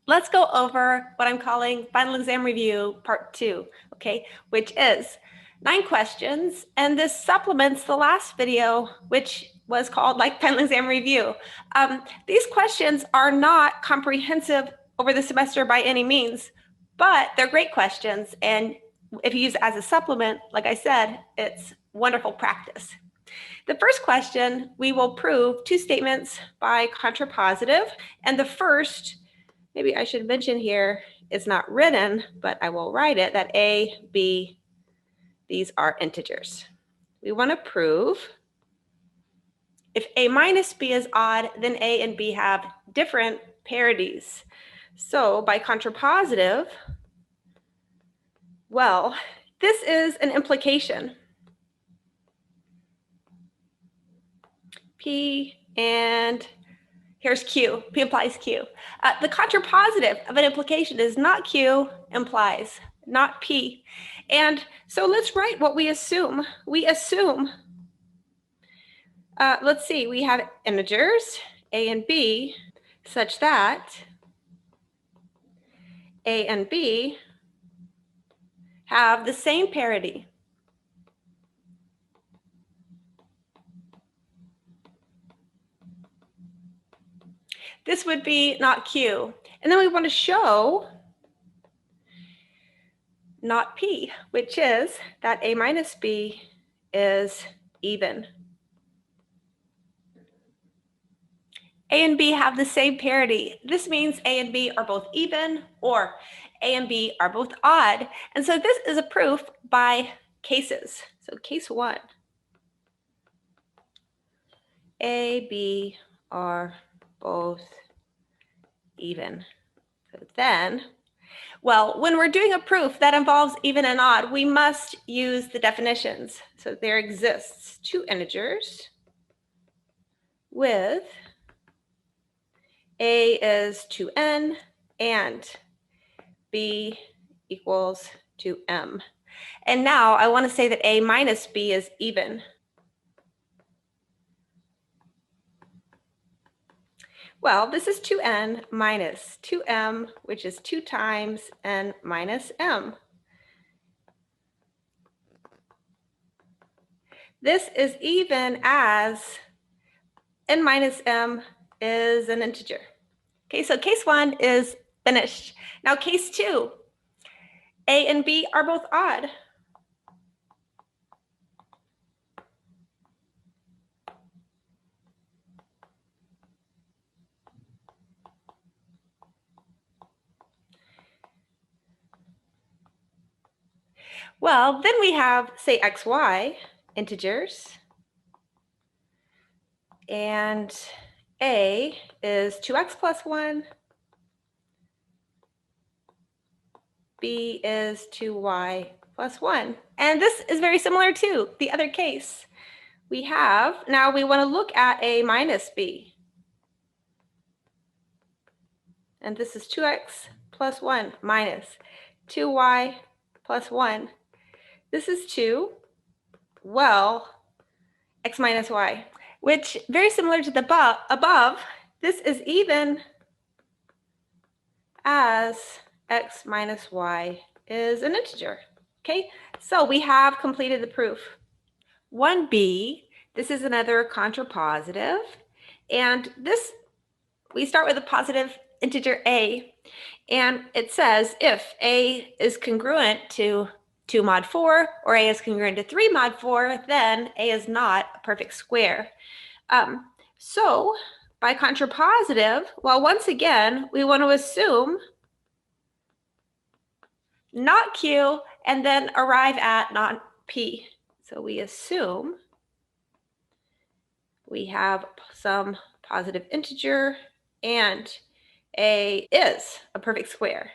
let's go over what I'm calling Final Exam Review Part 2, okay, which is 9 questions, and this supplements the last video, which was called like Final Exam Review. These questions are not comprehensive over the semester by any means, but they're great questions, and if you use it as a supplement, like I said, it's wonderful practice. The first question, we will prove 2 statements by contrapositive, and the first, maybe I should mention here, it's not written, but I will write it, that A, B, these are integers. We want to prove if A minus B is odd, then A and B have different parities. So by contrapositive, well, this is an implication. P and here's Q. P implies Q. The contrapositive of an implication is not Q implies, not P. And so let's write what we assume. We assume, let's see, we have integers, A and B, such that A and B have the same parity. This would be not Q. And then we want to show not P, which is that A minus B is even. A and B have the same parity. This means A and B are both even, or A and B are both odd. And so this is a proof by cases. So case 1, A, B are both even. So then, well, when we're doing a proof that involves even and odd, we must use the definitions. So there exists 2 integers with A is 2n and B equals 2m. And now I want to say that A minus B is even. Well, this is 2n minus 2m, which is 2 times n minus m. This is even as n minus m is an integer. Okay, so case 1 is finished. Now case 2, A and B are both odd. Well, then we have, say, xy, integers, and A is 2x plus 1, B is 2y plus 1. And this is very similar to the other case. We have, now we want to look at A minus B. And this is 2x plus 1 minus 2y plus 1. This is 2, well, x minus y, which very similar to the above, this is even as x minus y is an integer. Okay, so we have completed the proof. 1b, this is another contrapositive, and this, we start with a positive integer a, and it says if a is congruent to 2 mod 4 or a is congruent to 3 mod 4, then a is not a perfect square. So by contrapositive, well, once again, we want to assume not Q and then arrive at not P. So we assume we have some positive integer and A is a perfect square.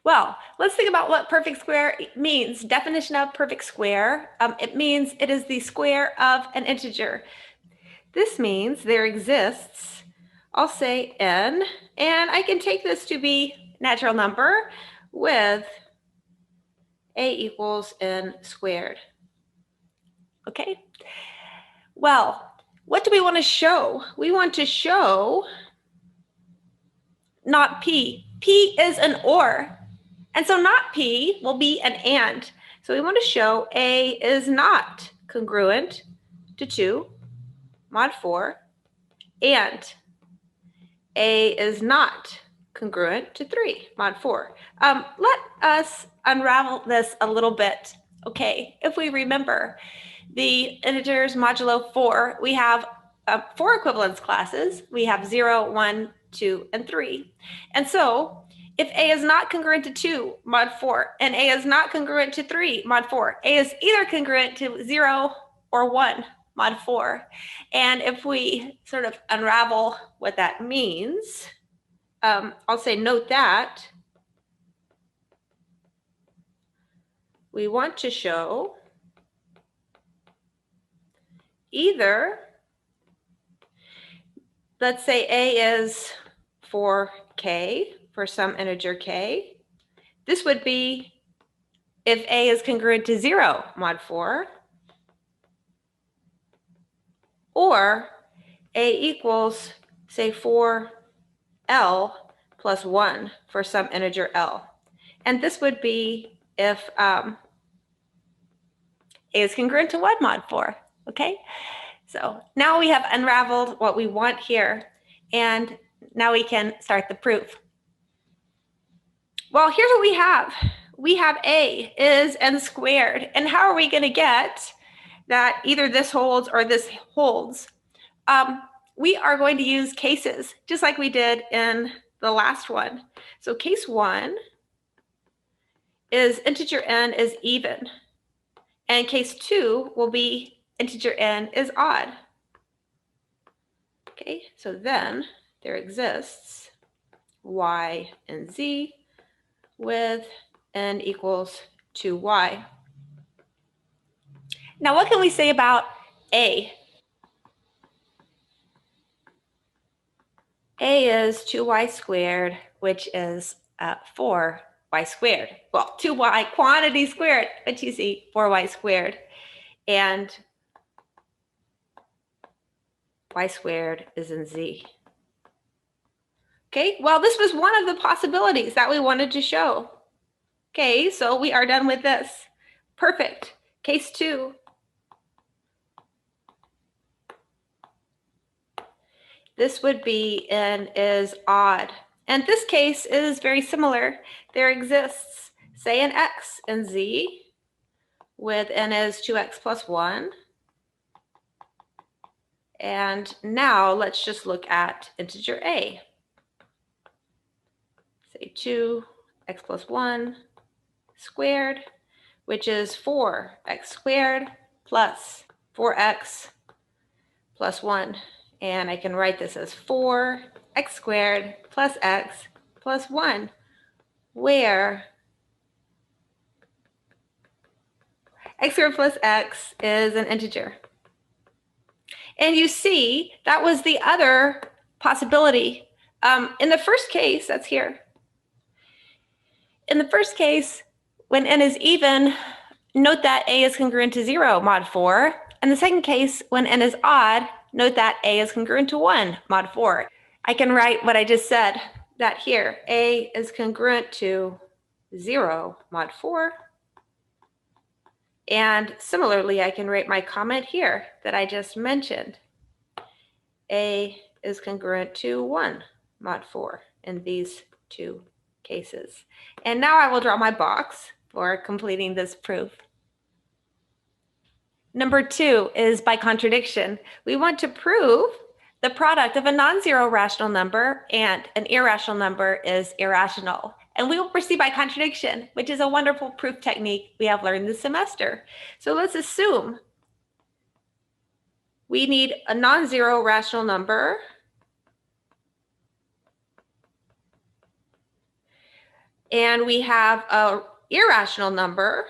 Well, let's think about what perfect square means. Definition of perfect square, it means it is the square of an integer. This means there exists, I'll say n, and I can take this to be natural number with A equals n squared. Okay? Well, Well, what do we want to show? We want to show not P. P is an or. And so not P will be an and. So we want to show A is not congruent to 2 mod 4 and A is not congruent to 3 mod 4. Let us unravel this a little bit. Okay, if we remember the integers modulo 4, we have 4 equivalence classes. We have 0, 1, 2, and 3. And so if A is not congruent to 2 mod 4 and A is not congruent to 3 mod 4, A is either congruent to 0 or 1 mod 4. And if we sort of unravel what that means, I'll say note that we want to show either, let's say A is for K, for some integer K. This would be if A is congruent to 0 mod 4, or A equals, say, 4L plus 1 for some integer L. And this would be if A is congruent to 1 mod 4, okay? So now we have unraveled what we want here, and now we can start the proof. Well, here's what we have. We have A is n squared, and how are we going to get that either this holds or this holds? We are going to use cases, just like we did in the last one. So case 1 is integer n is even, and case 2 will be integer n is odd. Okay, so then there exists y and z with n equals 2y. Now what can we say about A? A is 2y squared, which is 4y squared. Well, 2y quantity squared, but you see 4y squared. And y squared is in z. Okay, well, this was one of the possibilities that we wanted to show. Okay, so we are done with this. Perfect. Case 2. This would be n is odd. And this case is very similar. There exists, say, an x in z with n is 2x plus 1. And now let's just look at integer A. Say 2x plus 1 squared, which is 4x squared plus 4x plus 1. And I can write this as 4x squared plus x plus 1, where x squared plus x is an integer. And you see, that was the other possibility. In the first case, that's here. In the first case, when n is even, note that A is congruent to 0 mod 4. And the second case, when n is odd, note that A is congruent to 1 mod 4. I can write what I just said, that here, A is congruent to 0 mod 4. And similarly, I can write my comment here that I just mentioned. A is congruent to 1 mod 4 in these two cases. And now I will draw my box for completing this proof. Number 2 is by contradiction. We want to prove the product of a non-zero rational number and an irrational number is irrational. And we will proceed by contradiction, which is a wonderful proof technique we have learned this semester. So let's assume we need a non-zero rational number and we have an irrational number.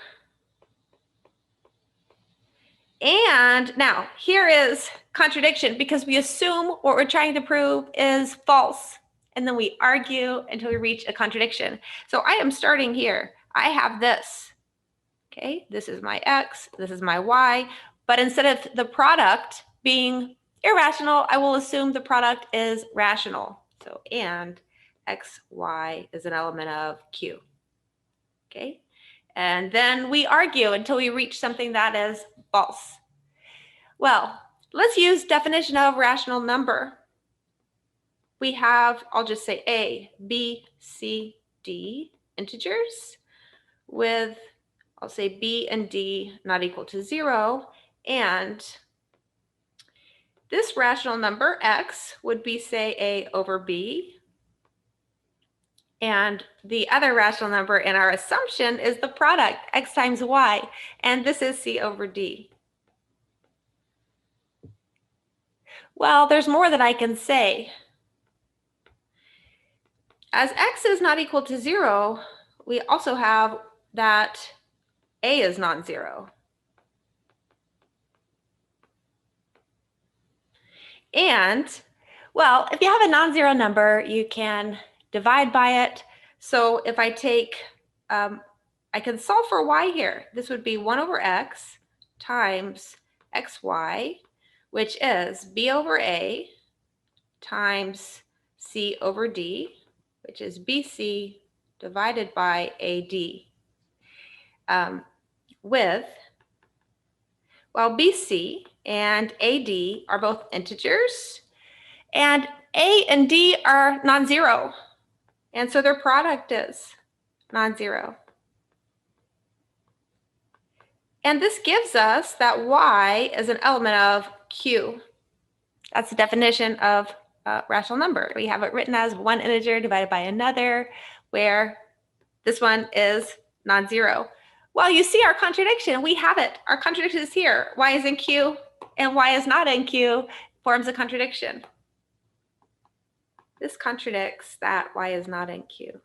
And now here is contradiction because we assume what we're trying to prove is false. And then we argue until we reach a contradiction. So I am starting here. I have this. Okay, this is my x, this is my y. But instead of the product being irrational, I will assume the product is rational. So, and x, y is an element of Q. Okay? And then we argue until we reach something that is false. Well, let's use definition of rational number. We have, I'll just say A, B, C, D integers with, I'll say B and D not equal to 0. And this rational number, x, would be, say, A over B. And the other rational number in our assumption is the product, x times y. And this is C over D. Well, there's more that I can say. As x is not equal to 0, we also have that A is non-zero. And, well, if you have a non-zero number, you can divide by it. So if I take, I can solve for y here. This would be 1 over x times xy, which is b over a times c over d, which is bc divided by ad, with, well, bc and ad are both integers, and a and d are non-zero, and so their product is non-zero. And this gives us that y is an element of Q. That's the definition of a rational number. We have it written as one integer divided by another, where this one is non-zero. Well, you see our contradiction. We have it. Our contradiction is here. Y is in Q and y is not in Q forms a contradiction. This contradicts that y is not in Q.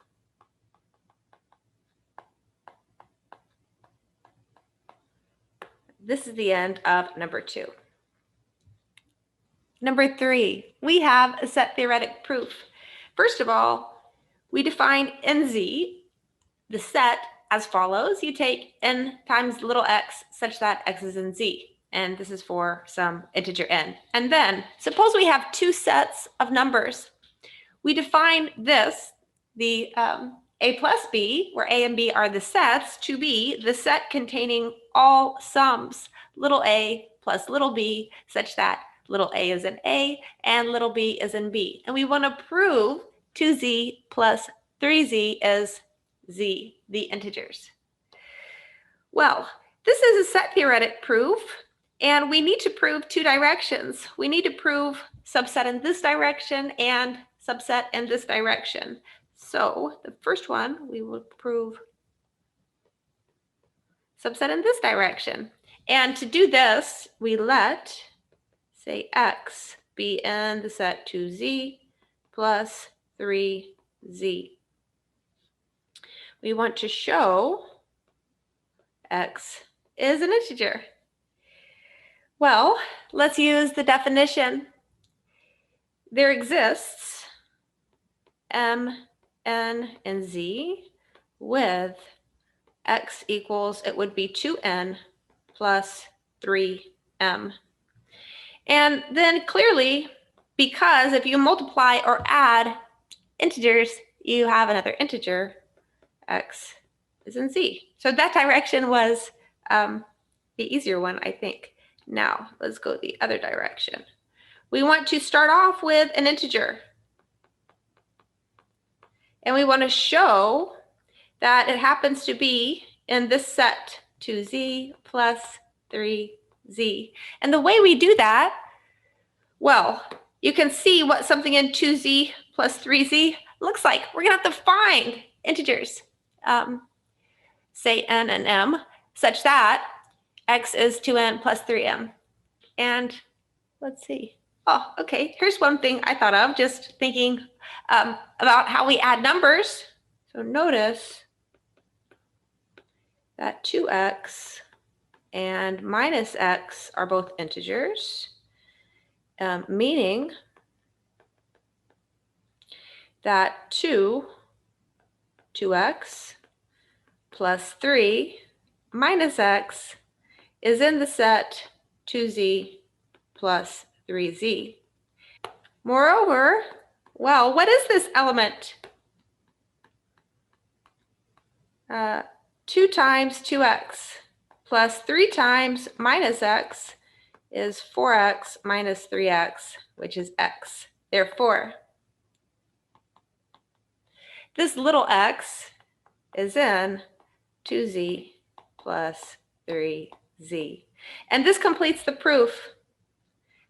This is the end of number 2. Number 3, we have a set-theoretic proof. First of all, we define NZ, the set, as follows. You take n times little x such that x is in Z. And this is for some integer n. And then, suppose we have 2 sets of numbers. We define this, the a plus b, where a and b are the sets, to be the set containing all sums, little a plus little b, such that little a is in A and little b is in B. And we want to prove 2z plus 3z is z, the integers. Well, this is a set-theoretic proof, and we need to prove 2 directions. We need to prove subset in this direction and subset in this direction. So the first one, we will prove subset in this direction. And to do this, we let, say, x be in the set 2z plus 3z. We want to show x is an integer. Well, let's use the definition. There exists m, n, and z with x equals, it would be 2n plus 3m. And then clearly, because if you multiply or add integers, you have another integer, x is in z. So that direction was the easier one, I think. Now, let's go the other direction. We want to start off with an integer. And we want to show that it happens to be in this set, 2z plus 3z. And the way we do that, well, you can see what something in 2z plus 3z looks like. We're going to have to find integers, say n and m, such that x is 2n plus 3m. And let's see. Oh, okay. Here's one thing I thought of, just thinking about how we add numbers. So notice that 2x and minus x are both integers, meaning that 2x plus 3 minus x is in the set 2z plus 3z. Moreover, well, what is this element? 2 times 2x plus 3 times minus x is 4x minus 3x, which is x. Therefore, this little x is in 2z plus 3z. And this completes the proof.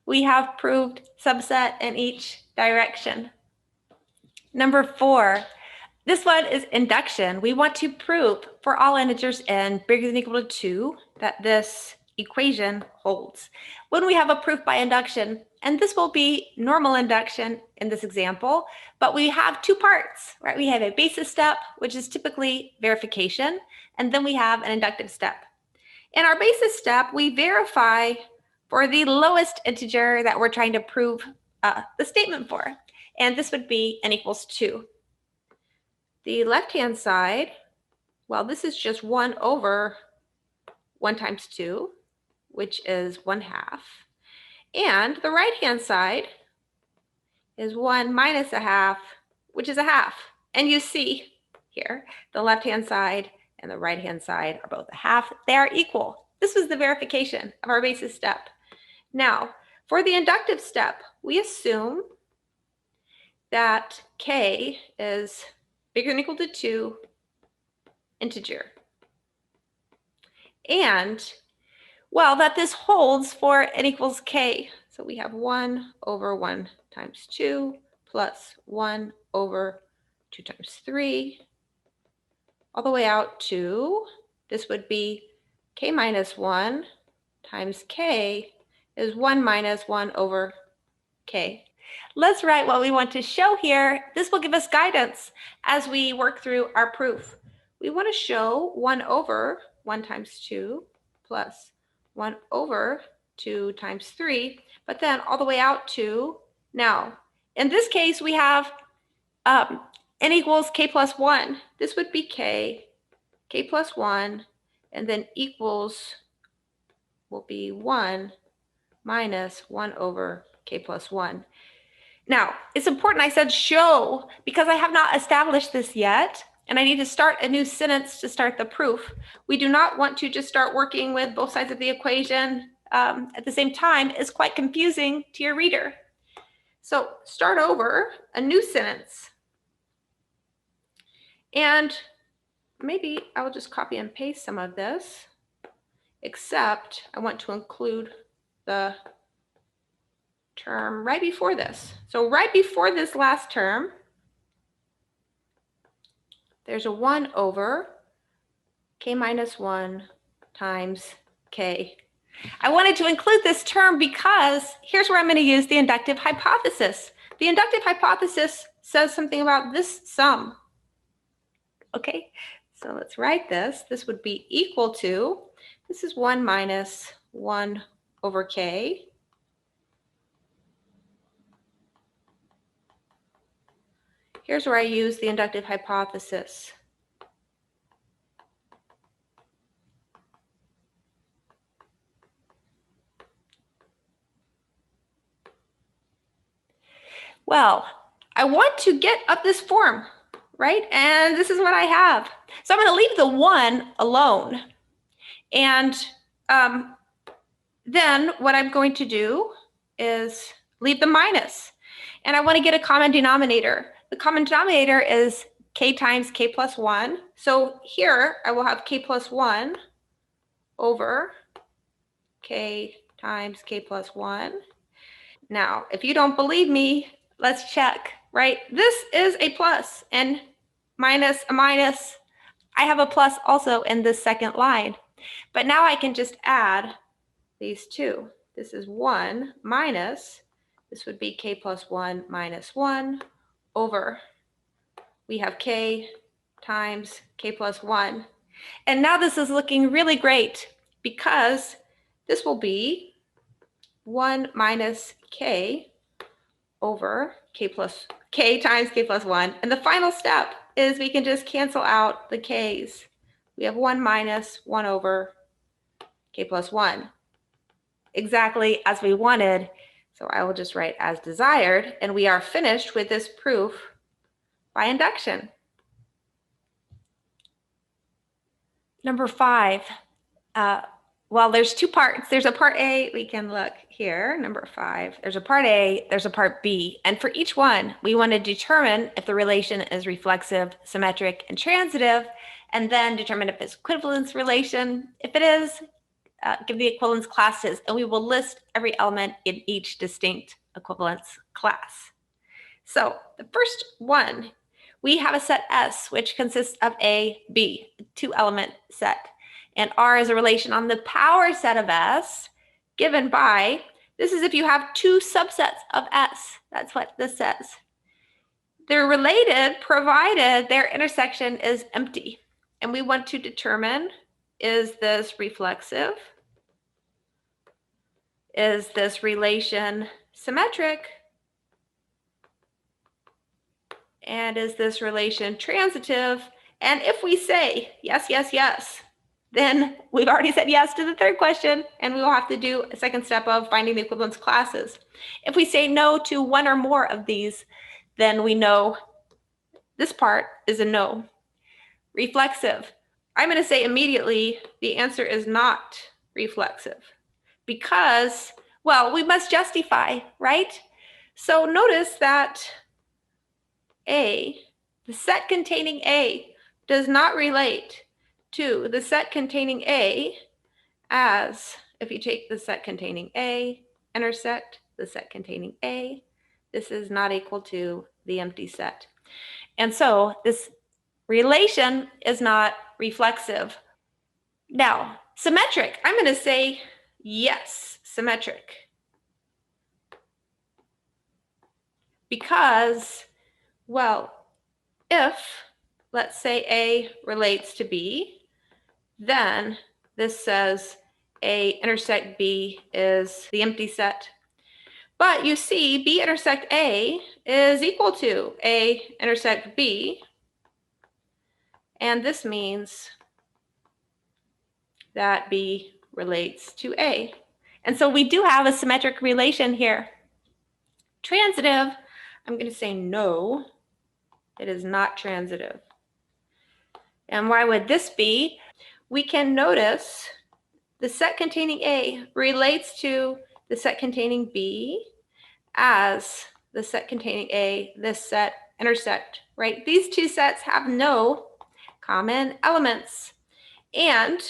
We have proved subset in each direction. Number 4. This one is induction. We want to prove for all integers n bigger than or equal to 2 that this equation holds. When we have a proof by induction, and this will be normal induction in this example, but we have 2 parts, right? We have a basis step, which is typically verification, and then we have an inductive step. In our basis step, we verify for the lowest integer that we're trying to prove the statement for, and this would be n equals 2. The left-hand side, well, this is just 1 over 1 times 2, which is 1/2. And the right-hand side is 1 minus 1/2, which is 1/2. And you see here, the left-hand side and the right-hand side are both 1/2. They are equal. This was the verification of our basis step. Now, for the inductive step, we assume that k is bigger than or equal to 2 integer. And, well, that this holds for n equals k. So we have 1 over 1 times 2 plus 1 over 2 times 3, all the way out to, this would be k minus 1 times k is 1 minus 1 over k. Let's write what we want to show here. This will give us guidance as we work through our proof. We want to show 1 over 1 times 2 plus 1 over 2 times 3, but then all the way out to, now, in this case, we have n equals k plus 1. This would be k plus 1, and then equals will be 1 minus 1 over k plus 1. Now, it's important I said show because I have not established this yet, and I need to start a new sentence to start the proof. We do not want to just start working with both sides of the equation at the same time. It's quite confusing to your reader. So start over a new sentence. And maybe I will just copy and paste some of this, except I want to include the term right before this. So right before this last term, there's a 1 over k minus 1 times k. I wanted to include this term because here's where I'm going to use the inductive hypothesis. The inductive hypothesis says something about this sum. Okay, so let's write this. This would be equal to, this is 1 minus 1 over k. Here's where I use the inductive hypothesis. Well, I want to get up this form, right? And this is what I have. So I'm going to leave the 1 alone. And then what I'm going to do is leave the minus. And I want to get a common denominator. The common denominator is k times k plus 1. So here I will have k plus 1 over k times k plus 1. Now, if you don't believe me, let's check, right? This is a plus, and minus a minus. I have a plus also in this second line. But now I can just add these two. This is 1 minus, this would be k plus 1 minus 1 over, we have k times k plus 1. And now this is looking really great because this will be 1 minus k over k times k plus 1. And the final step is we can just cancel out the k's. We have 1 minus 1 over k plus 1. exactly as we wanted. So I will just write as desired, and we are finished with this proof by induction. Number 5. Well, there's 2 parts. There's a part A, we can look here, number 5. There's a part A, there's a part B. And for each one, we want to determine if the relation is reflexive, symmetric, and transitive, and then determine if it's equivalence relation. If it is, give the equivalence classes, and we will list every element in each distinct equivalence class. So the first one, we have a set S, which consists of A, B, 2-element set. And R is a relation on the power set of S given by, this is if you have 2 subsets of S. That's what this says. They're related provided their intersection is empty. And we want to determine, is this reflexive? Is this relation symmetric? And is this relation transitive? And if we say yes, yes, yes, then we've already said yes to the third question, and we will have to do a second step of finding the equivalence classes. If we say no to one or more of these, then we know this part is a no. Reflexive. I'm going to say immediately the answer is not reflexive because, well, we must justify, right? So notice that A, the set containing A, does not relate to the set containing A as, if you take the set containing A, intersect the set containing A, this is not equal to the empty set. And so this relation is not reflexive. Now, symmetric, I'm going to say yes, symmetric. Because, well, if, let's say A relates to B, then this says A intersect B is the empty set. But you see, B intersect A is equal to A intersect B. And this means that B relates to A. And so we do have a symmetric relation here. Transitive, I'm going to say no, it is not transitive. And why would this be? We can notice the set containing A relates to the set containing B as the set containing A, this set intersect, right? These 2 sets have no common elements. And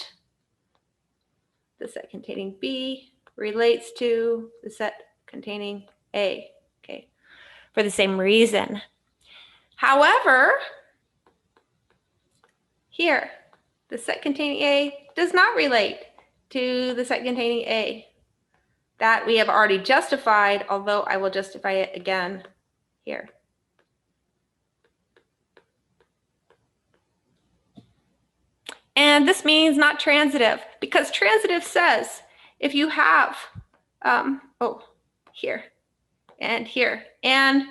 the set containing B relates to the set containing A, okay, for the same reason. However, here, the set containing A does not relate to the set containing A. That we have already justified, although I will justify it again here. And this means not transitive, because transitive says if you have, here and here, and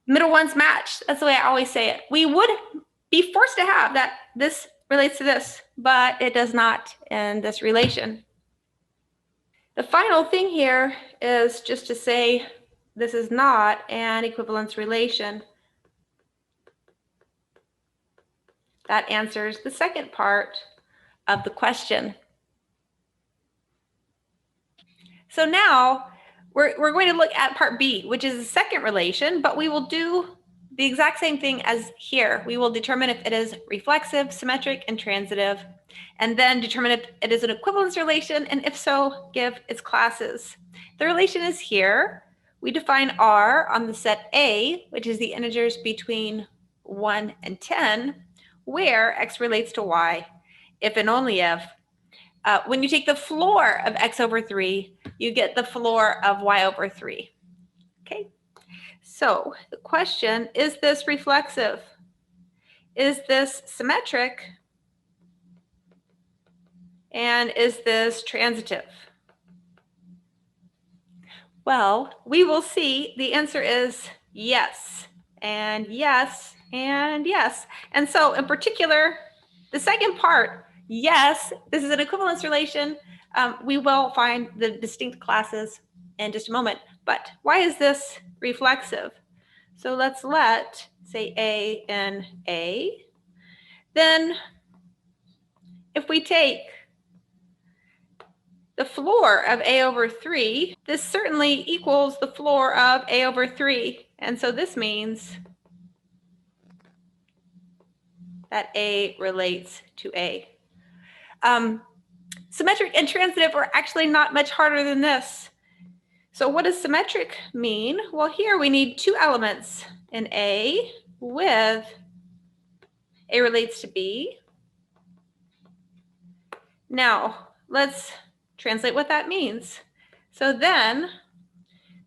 middle ones match, that's the way I always say it. We would be forced to have that this relates to this, but it does not in this relation. The final thing here is just to say this is not an equivalence relation. That answers the second part of the question. So now we're going to look at part B, which is the second relation, but we will do the exact same thing as here. We will determine if it is reflexive, symmetric, and transitive, and then determine if it is an equivalence relation, and if so, give its classes. The relation is here. We define R on the set A, which is the integers between 1 and 10, where X relates to Y, if and only if. When you take the floor of X over 3, you get the floor of Y over 3. Okay? So the question, is this reflexive? Is this symmetric? And is this transitive? Well, we will see the answer is yes, and yes, and yes. And so in particular, the second part, yes, this is an equivalence relation. We will find the distinct classes in just a moment, but why is this reflexive? So let's let, say, A and A. Then if we take the floor of A over 3, this certainly equals the floor of A over 3. And so this means that A relates to A. Symmetric and transitive are actually not much harder than this. So what does symmetric mean? Well, here we need two elements in A with A relates to B. Now, let's translate what that means. So then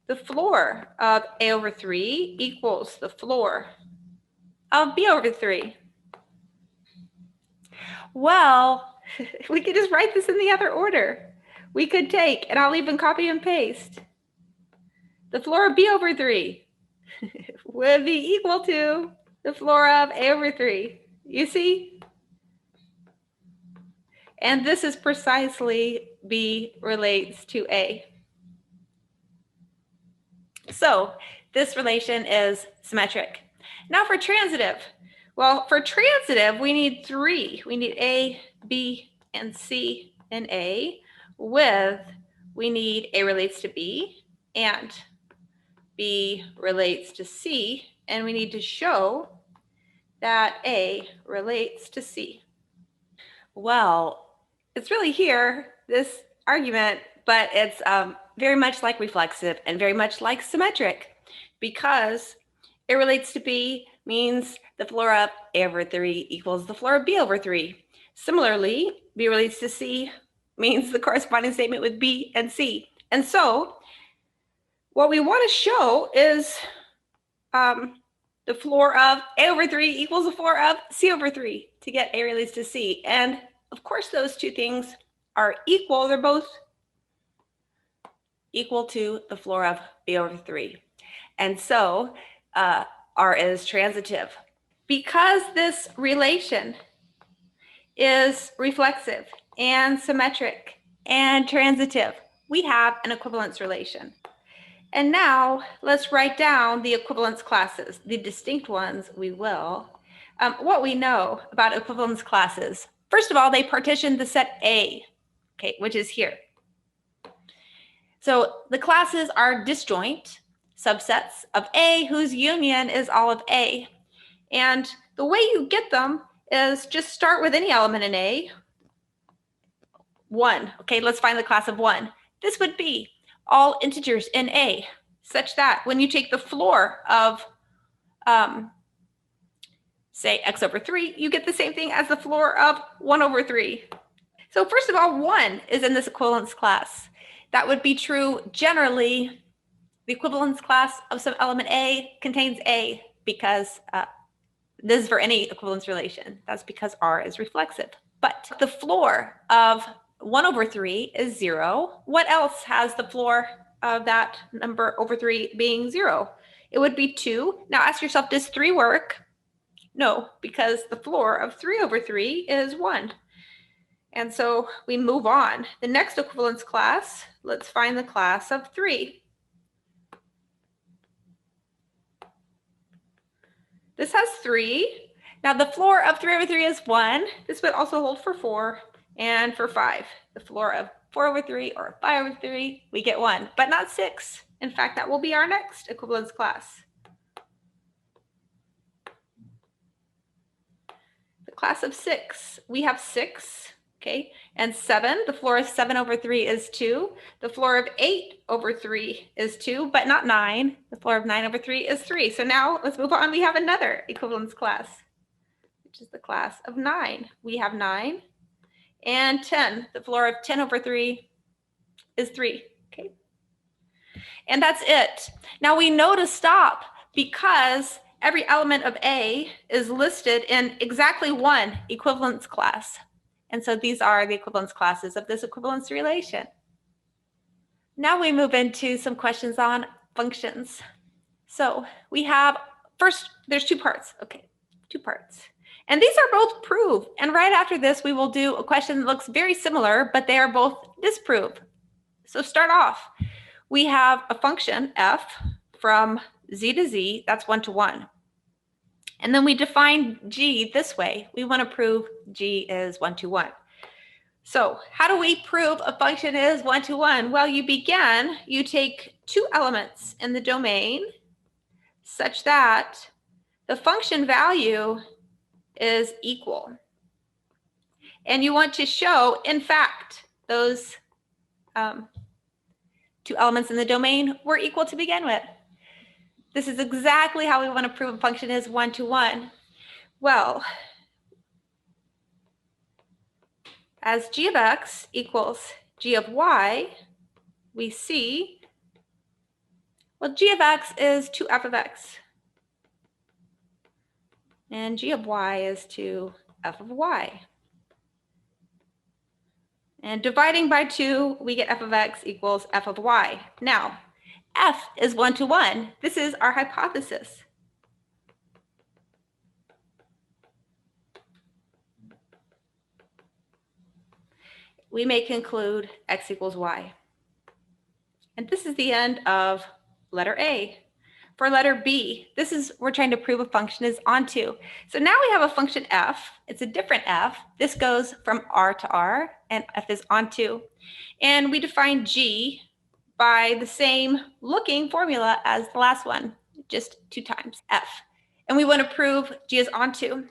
the floor of A over 3 equals the floor of B over 3. Well, we could just write this in the other order. We could take, and I'll even copy and paste, the floor of B over 3 would be equal to the floor of A over 3. You see? And this is precisely B relates to A. So this relation is symmetric. Now for transitive. Well, for transitive, we need three. We need A, B, and C in A with, we need A relates to B and B relates to C, and we need to show that A relates to C. Well, it's really here, this argument, but it's very much like reflexive and very much like symmetric, because A relates to B means the floor of A over 3 equals the floor of B over 3. Similarly, B relates to C means the corresponding statement with B and C. And so what we want to show is the floor of A over 3 equals the floor of C over 3 to get A relates to C. And of course, those two things are equal. They're both equal to the floor of B over 3. And so R is transitive. Because this relation is reflexive and symmetric and transitive, we have an equivalence relation. And now let's write down the equivalence classes, the distinct ones we will. What we know about equivalence classes. First of all, they partition the set A, okay, which is here. So the classes are disjoint subsets of A whose union is all of A. And the way you get them is just start with any element in A. 1, okay, let's find the class of 1. This would be all integers in A, such that when you take the floor of, say, x over 3, you get the same thing as the floor of 1 over 3. So first of all, 1 is in this equivalence class. That would be true generally. The equivalence class of some element A contains A because this is for any equivalence relation. That's because R is reflexive. But the floor of 1 over 3 is 0. What else has the floor of that number over 3 being 0? It would be 2. Now ask yourself, does 3 work? No, because the floor of 3 over 3 is 1. And so we move on. The next equivalence class, let's find the class of 3. This has 3. Now the floor of 3 over 3 is 1. This would also hold for 4 and for 5. The floor of 4 over 3 or 5 over 3, we get 1, but not 6. In fact, that will be our next equivalence class. The class of 6, we have 6, okay, and 7. The floor of 7 over 3 is 2. The floor of 8 over 3 is 2, but not 9. The floor of 9 over 3 is 3. So now let's move on. We have another equivalence class, which is the class of 9. We have 9 and 10. The floor of 10 over 3 is 3, okay? And that's it. Now we know to stop because every element of A is listed in exactly one equivalence class. And so these are the equivalence classes of this equivalence relation. Now we move into some questions on functions. So we have, first, there's two parts, okay, two parts. And these are both prove. And right after this, we will do a question that looks very similar, but they are both disprove. So start off. We have a function f from z to z, that's 1 to 1. And then we define g this way. We want to prove g is 1 to 1. So how do we prove a function is 1 to 1? Well, you take two elements in the domain such that the function value is equal. And you want to show, in fact, those two elements in the domain were equal to begin with. This is exactly how we want to prove a function is 1 to 1. Well, as g of x equals g of y, we see, well, g of x is 2f of x. And g of y is 2f of y. And dividing by 2, we get f of x equals f of y. Now, f is 1 to 1. This is our hypothesis. We may conclude x equals y. And this is the end of letter A. For letter B, we're trying to prove a function is onto. So now we have a function f. It's a different f. This goes from r to r, and f is onto. And we define g by the same looking formula as the last one, just 2 times f. And we want to prove g is onto.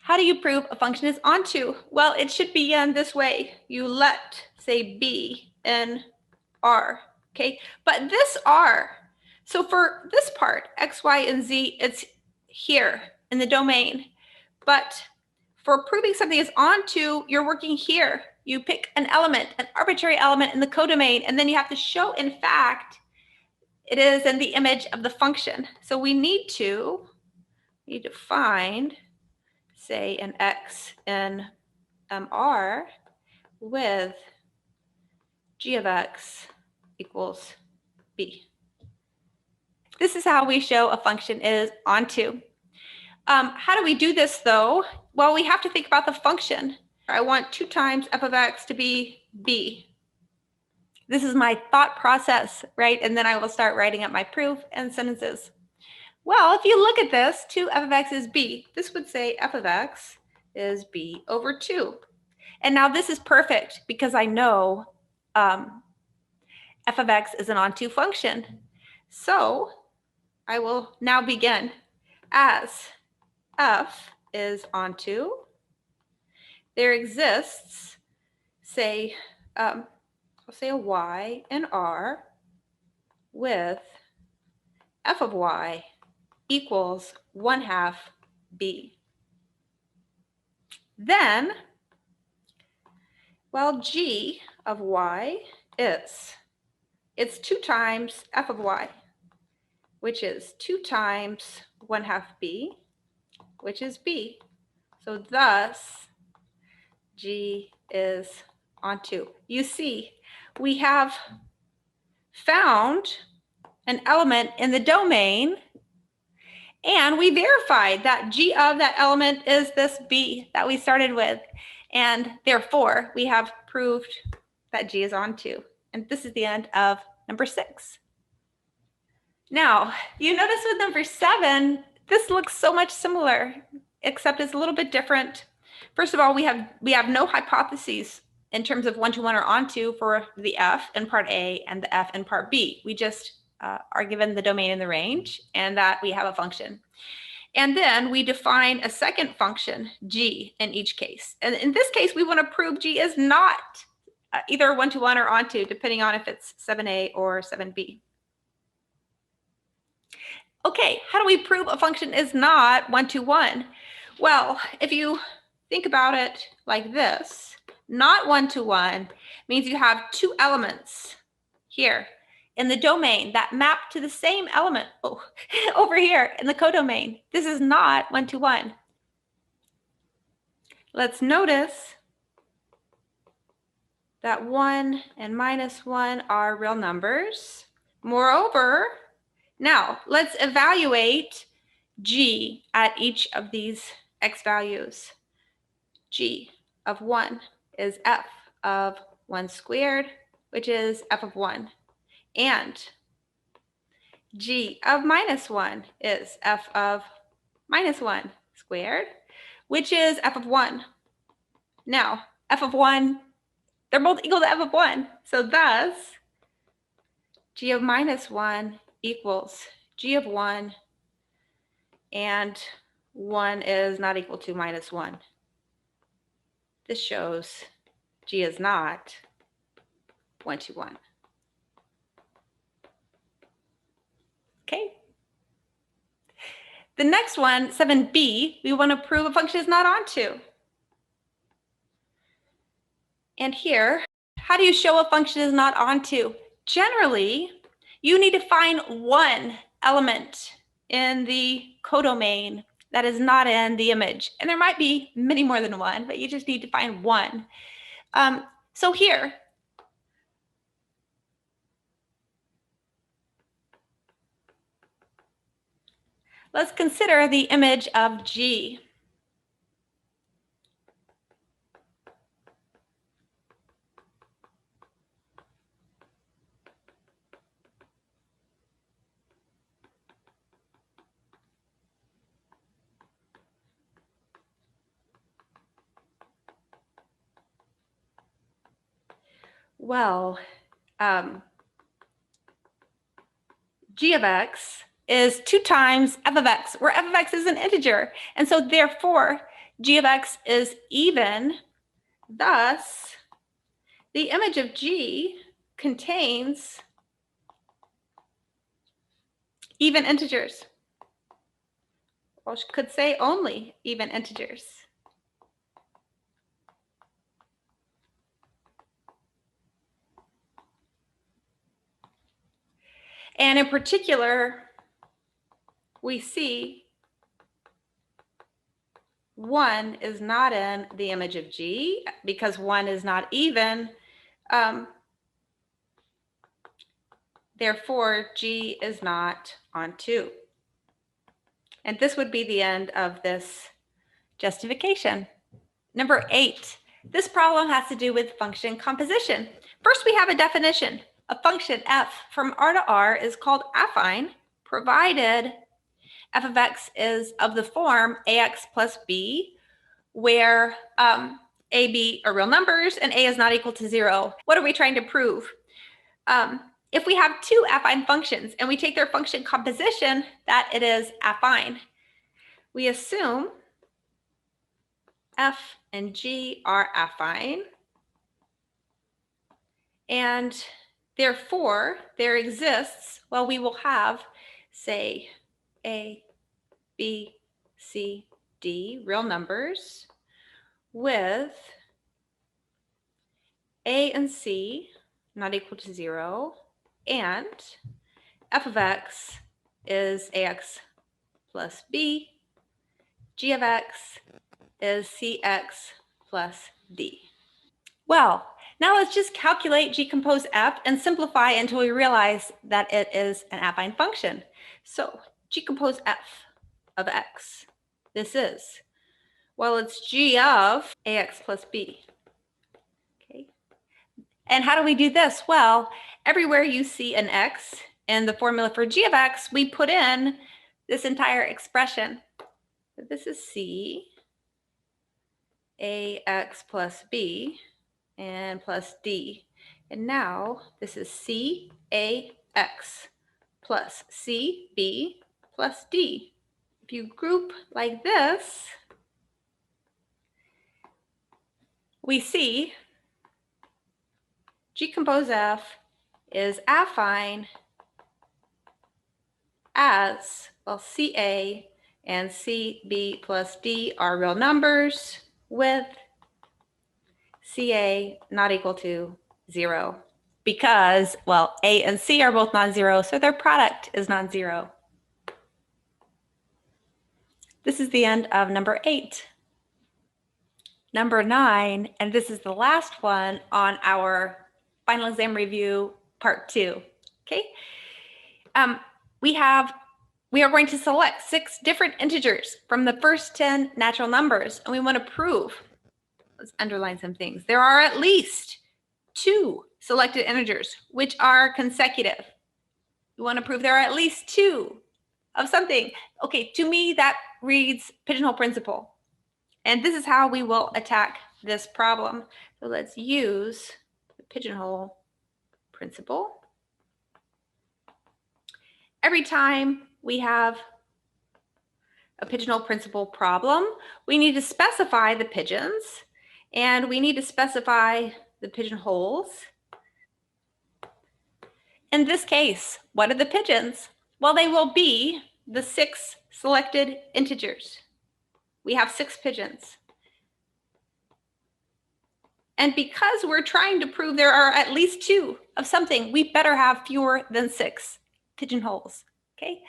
How do you prove a function is onto? Well, it should begin this way. You let, say, b in r, okay? But this r, so for this part, x, y, and z, it's here in the domain. But for proving something is onto, you're working here. You pick an element, an arbitrary element in the codomain, and then you have to show, in fact, it is in the image of the function. So we need to find, say, an x in r with g of x equals b. This is how we show a function is onto. How do we do this, though? Well, we have to think about the function. I want 2 times f of x to be b. This is my thought process, right? And then I will start writing up my proof and sentences. Well, if you look at this, 2f of x is b. This would say f of x is b over 2. And now this is perfect because I know f of x is an onto function. So I will now begin. As f is onto, there exists, say, I'll say a y and r with f of y equals 1/2 b. Then, well, g of y is, it's 2 times f of y, which is 2 times 1/2 b, which is b. So thus, g is onto. You see, we have found an element in the domain, and we verified that g of that element is this b that we started with. And therefore, we have proved that g is onto. And this is the end of number 6. Now, you notice with number 7, this looks so much similar, except it's a little bit different. First of all, we have no hypotheses in terms of 1 to 1 or onto for the f in part A and the f in part B. We just are given the domain and the range, and that we have a function. And then we define a second function, g, in each case. And in this case, we want to prove g is not either 1 to 1 or onto, depending on if it's 7a or 7b. Okay, how do we prove a function is not 1 to 1? Well, if you think about it like this, not 1 to 1 means you have 2 elements here in the domain that map to the same element over here in the codomain. This is not 1 to 1. Let's notice that 1 and -1 are real numbers. Moreover, now let's evaluate g at each of these x values. G of 1 is f of 1 squared, which is f of 1. And g of minus 1 is f of minus 1 squared, which is f of 1. Now, f of 1, they're both equal to f of 1. So thus, g of minus 1 equals g of 1, and 1 is not equal to minus 1. This shows g is not 1 to 1. Okay. The next one, 7b, we want to prove a function is not onto. And here, how do you show a function is not onto? Generally, you need to find one element in the codomain that is not in the image. And there might be many more than one, but you just need to find one. So here, let's consider the image of G. Well, g of x is 2 times f of x, where f of x is an integer. And so therefore, g of x is even. Thus, the image of g contains even integers. Or could say only even integers. And in particular, we see 1 is not in the image of G because 1 is not even. Therefore, G is not on 2. And this would be the end of this justification. Number 8. This problem has to do with function composition. First, we have a definition. A function f from R to R is called affine, provided f of x is of the form ax plus b, where a, b are real numbers and a is not equal to 0. What are we trying to prove? If we have two affine functions and we take their function composition, that it is affine. We assume f and g are affine, and therefore there exists, well, we will have, say, a, b, c, d, real numbers, with a and c not equal to 0, and f of x is ax plus b, g of x is cx plus d. Well, now let's just calculate g compose f and simplify until we realize that it is an affine function. So g compose f of x, this is, well, it's g of ax plus b. Okay. And how do we do this? Well, everywhere you see an x in the formula for g of x, we put in this entire expression. This is c ax plus b and plus d. And now this is c ax plus c b plus d. If you group like this, we see g compose f is affine as, well, ca and cb plus d are real numbers with ca not equal to 0 because, well, a and c are both non-zero, so their product is non-zero. This is the end of number 8. Number 9, and this is the last one on our final exam review part 2. Okay, we have we are going to select 6 different integers from the first 10 natural numbers, and we want to prove, let's underline some things, there are at least 2 selected integers which are consecutive. We want to prove there are at least 2 of something. Okay, to me that reads Pigeonhole Principle. And this is how we will attack this problem. So let's use the Pigeonhole Principle. Every time we have a Pigeonhole Principle problem, we need to specify the pigeons, and we need to specify the pigeonholes. In this case, what are the pigeons? Well, they will be the 6 selected integers. We have 6 pigeons. And because we're trying to prove there are at least 2 of something, we better have fewer than 6 pigeonholes, okay?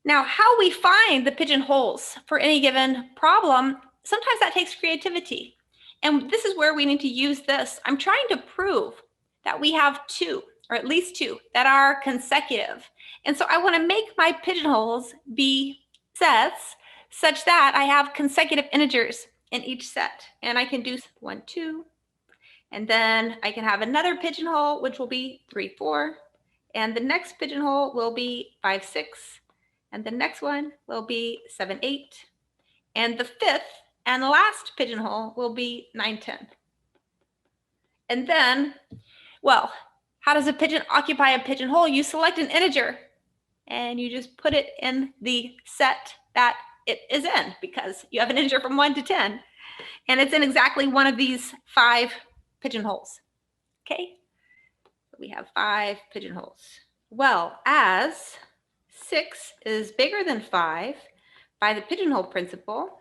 Now, how we find the pigeonholes for any given problem, sometimes that takes creativity. And this is where we need to use this. I'm trying to prove that we have 2, or at least 2, that are consecutive. And so I want to make my pigeonholes be sets such that I have consecutive integers in each set. And I can do 1, 2, and then I can have another pigeonhole, which will be 3, 4, and the next pigeonhole will be 5, 6, and the next one will be 7, 8, and the 5th and last pigeonhole will be 9, 10. And then, well, how does a pigeon occupy a pigeonhole? You select an integer and you just put it in the set that it is in, because you have an integer from 1 to 10, and it's in exactly one of these 5 pigeonholes. Okay, so we have 5 pigeonholes. Well, as 6 is bigger than 5 by the Pigeonhole Principle,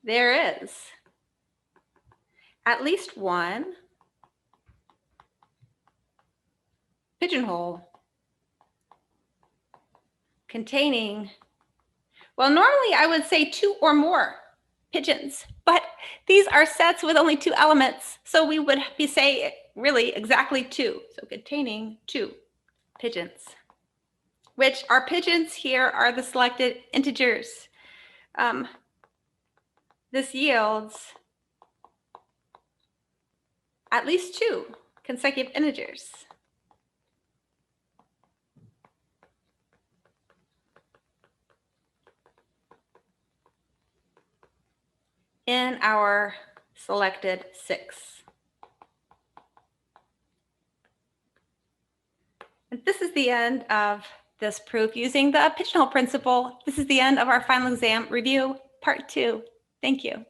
there is at least 1 pigeonhole containing, well, normally I would say 2 or more pigeons, but these are sets with only 2 elements, so we would say really exactly 2, so containing 2 pigeons, which our pigeons here are the selected integers. This yields at least 2 consecutive integers. In our selected 6. And this is the end of this proof using the Pigeonhole Principle. This is the end of our final exam review, part 2. Thank you.